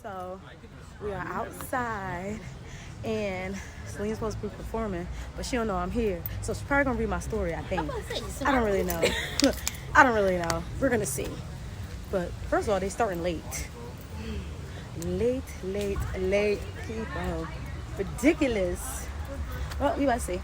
So we are outside and Celine's supposed to be performing, but she don't know I'm here. So she's probably gonna read my story, I think. I don't really know. I don't really know. We're gonna see. But first of all, they starting late. Late people. Ridiculous. Well, we about to see.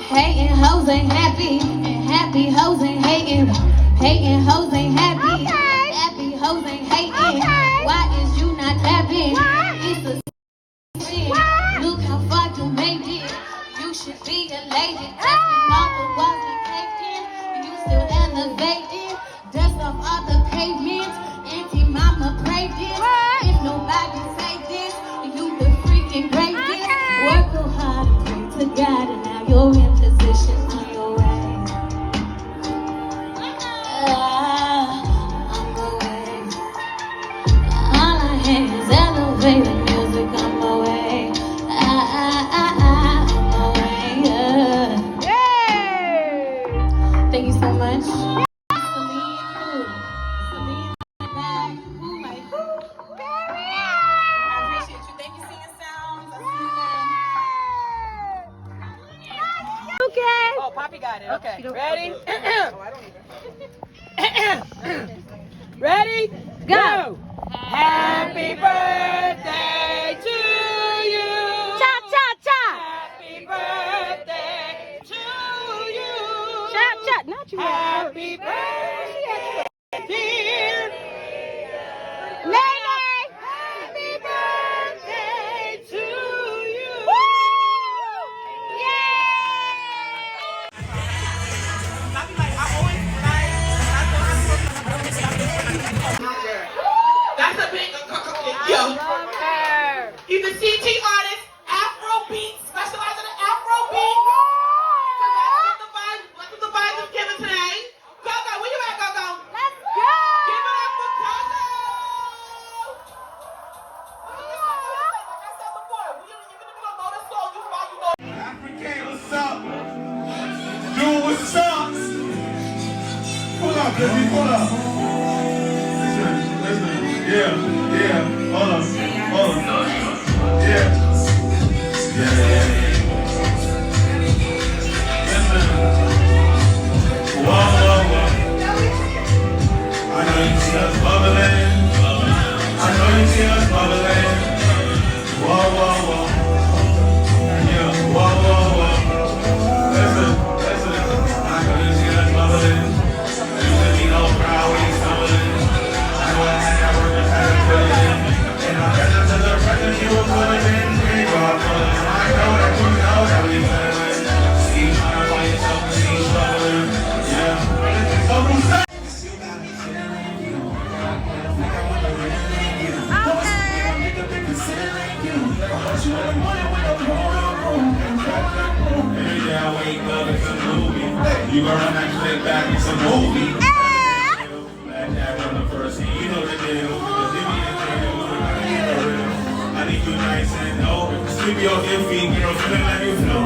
Hating hoes ain't happy, and happy hoes ain't hating. Hating hoes ain't happy, happy hoes ain't hating. Why is you not clapping? It's a sin. Look how far you made it. You should be elated. Dusting all the walls we taking, you still elevated. Dust off all the pavements. Auntie mama prayed this. If nobody say this, you the freaking greatest. Work so hard, pray to God, and now you're in position on your way. On the way. All I hear is elevated music on my way. On my way. Thank you so much. Oh, Poppy got it. Okay. Ready? Ready? Go! Happy birthday to you! Cha cha cha! Happy birthday to you! Cha cha! Not you. Happy birthday, dear Lady! Happy birthday to you! That's a big yo. He's a CT artist, Afro beat, specializing in Afro beat. So that's what the vibes is giving today. Go-Go, where you at, Go-Go? Let's go! Give it up for Go-Go! Like I said before, even if you don't know this song, you know. African, what's up? Dude, what's up? Pull up, baby, pull up. Listen, yeah, hold on. Yeah. Listen. Whoa. I know you see us bubbling. Whoa. Yeah, whoa. Listen. I know you see us bubbling. You should be no proud when you stumbling. I know I had that work and had to put it in. And I got to the present you were pulling in. I know that we feeling. See you trying to find yourself and see you struggling. Yeah. So who's that? Every day I wake up, it's a movie. You gonna run that clip back, it's a movie. Back there on the first scene, you know the deal. I need you nice and open. Sweep your iffy, girl, feeling like you flow.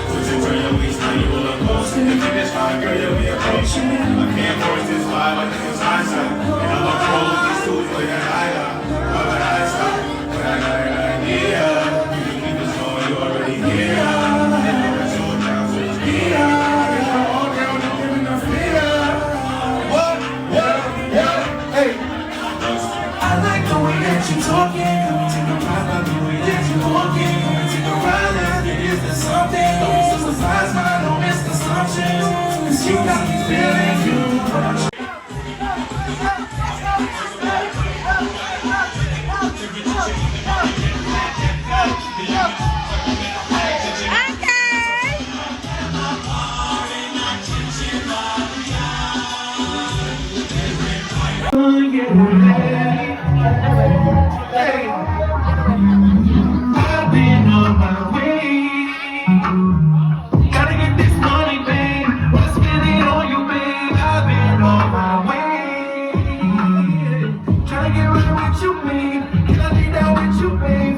Put your turn your waist, now you will look close. If you this fine, girl, you'll be approaching. I can't force this vibe. vibe, I think it's hindsight. And I'm on roll with these tools, but I got. But I stop. But I got an idea. You can keep this going, you already here. And you're so down to the gear. It's my own girl, don't give me no fear. What? Yeah, hey. I like the way that you talking. Come and take a ride by the way that you walking. Come and take a ride and it is there something. Don't be so surprised by no misconceptions. Cause you got me feeling you. I've been on my way. Gotta get this money, babe. Wanna spend it on you, babe. I've been on my way. Tryna get right with you, babe. Can I be down with you, babe?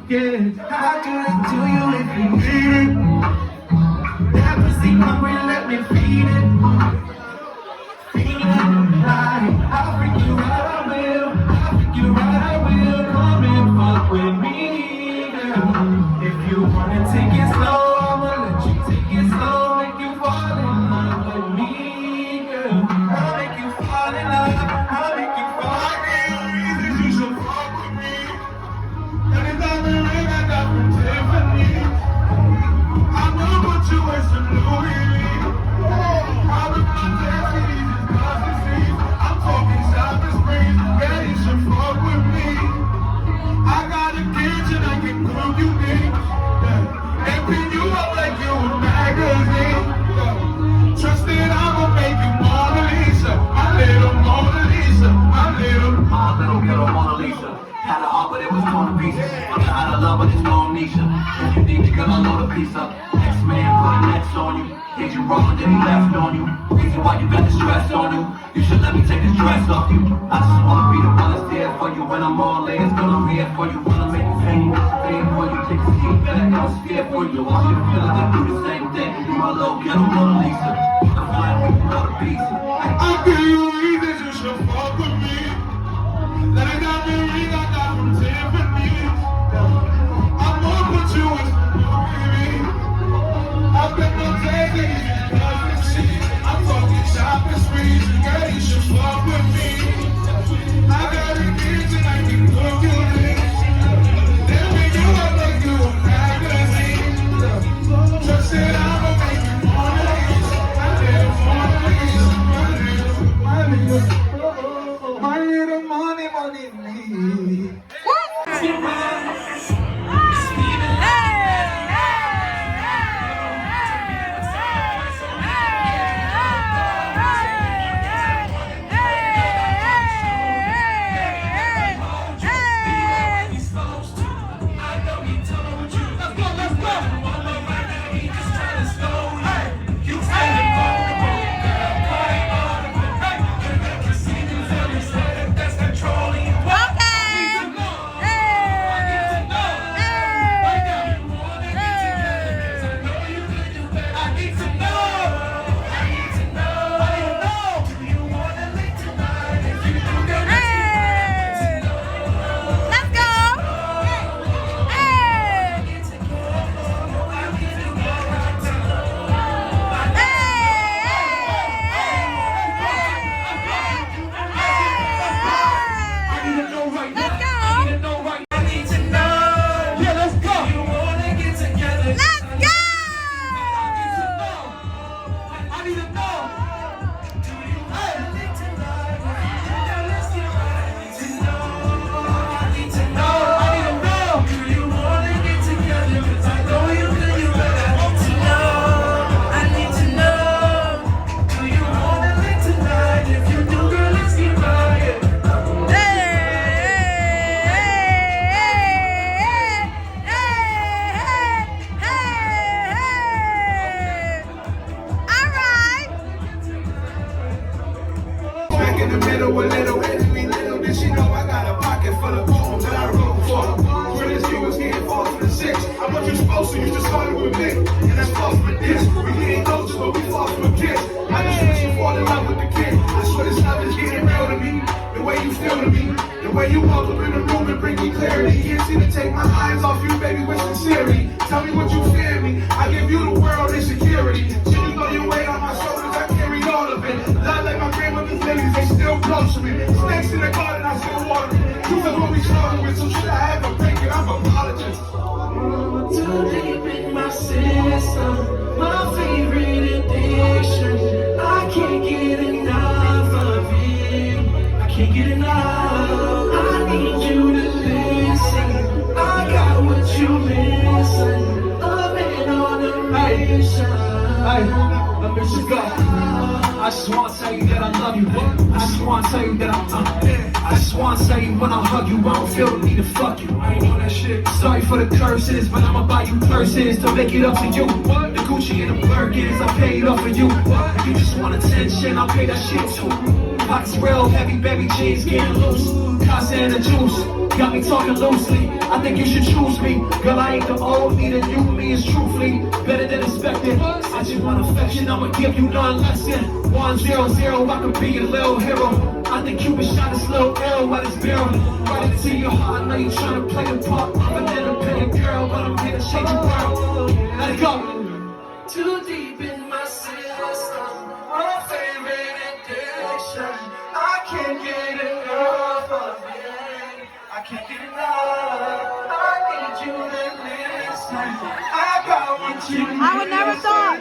Yeah, how could I do you if you need it? That pussy hungry, let me feed it. I'll freak you right, I will. I'll freak you right, I will. Come and fuck with me, girl. If you wanna take it slow, I'ma let you take it slow. Make you fall in love with me, girl. I'll make you fall in love. I'll make you fall in love. You should fuck with me. Anytime the ring I got from Tiffany, I know what you wear some Louis V. I've been on taxis, just cause you see. I'm talking shopping sprees, yeah, you should fuck with me. I got a kitchen, I can cook you things. Yeah. And pin you up like you a magazine. Yeah. Trust that I'ma make you Mona Lisa. My little Mona Lisa. My little Mona Lisa. Had a heart, but it was torn to pieces. I'm trying to love, but it's no amnesia. If you need it, girl, I'll load a piece up. X-Man put a next on you. Did you wrong, then he left on you. Reason why you got the stress on you. You should let me take the stress off you. I just wanna be the one that's there for you. When I'm all layers, girl, I'm here for you. Wanna make you famous, stay for you. Take a seat back, I'm scared for you. I want you to feel like do the same thing. You my little ghetto Mona Lisa. I'm flying with you, go to pieces. I give you reasons you should fuck with me. That I got the ring I got from Tiffany. I'm gonna put you in some baby. I've been no taking you, I'm talking shopping sprees. Girl, you should fuck with me. I got a kitchen, I can cook you things. Then when you up like you a magazine. Just said I'ma make you Mona Lisa. My little Mona Lisa. My little money, money, me. So you just started with me, and that's false with this. We ain't those, but we false with kids. I just wish you fall in love with the kid. way you walk up in the room and bring me clarity. Can't seem to take my eyes off you, baby, with sincerity. Tell me what you fear me. I give you the world and security. Should you throw your weight on my shoulders? I carry all of it. Not like my grandmother's ladies, they still close to me. Snakes in the garden, I still water it. Truth is what we struggle with, so should I ever break it? I'm apologist. Too deep in my system, my favorite addiction. I can't get enough of it. I can't get enough. I need you to listen. I got what you missing. A man on a mission. Hey, let me just go. I just wanna tell you that I love you. I just wanna tell you that I just wanna tell you when I hug you, I don't feel the need to fuck you. I ain't on that shit. Sorry for the curses, but I'ma buy you purses to make it up to you. The Gucci and the Birkins, I paid off for you. If you just want attention, I'll pay that shit too. Pockets real heavy, baby jeans getting loose. Casa and the juice, got me talking loosely. I think you should choose me. Girl, I ain't the old me, the new me is truthfully better than expected. I just want affection, I'ma give you none less than 100. I could be your little hero. I think Cupid shot his little arrow at his barrel. Right into your heart, I know you tryna play the part of an independent girl, but I'm here to change your world. Let it go. Too deep in my system, my favorite addiction. I can't get enough of it. I can't get enough. I need you to listen. I got what you need. I would never thought.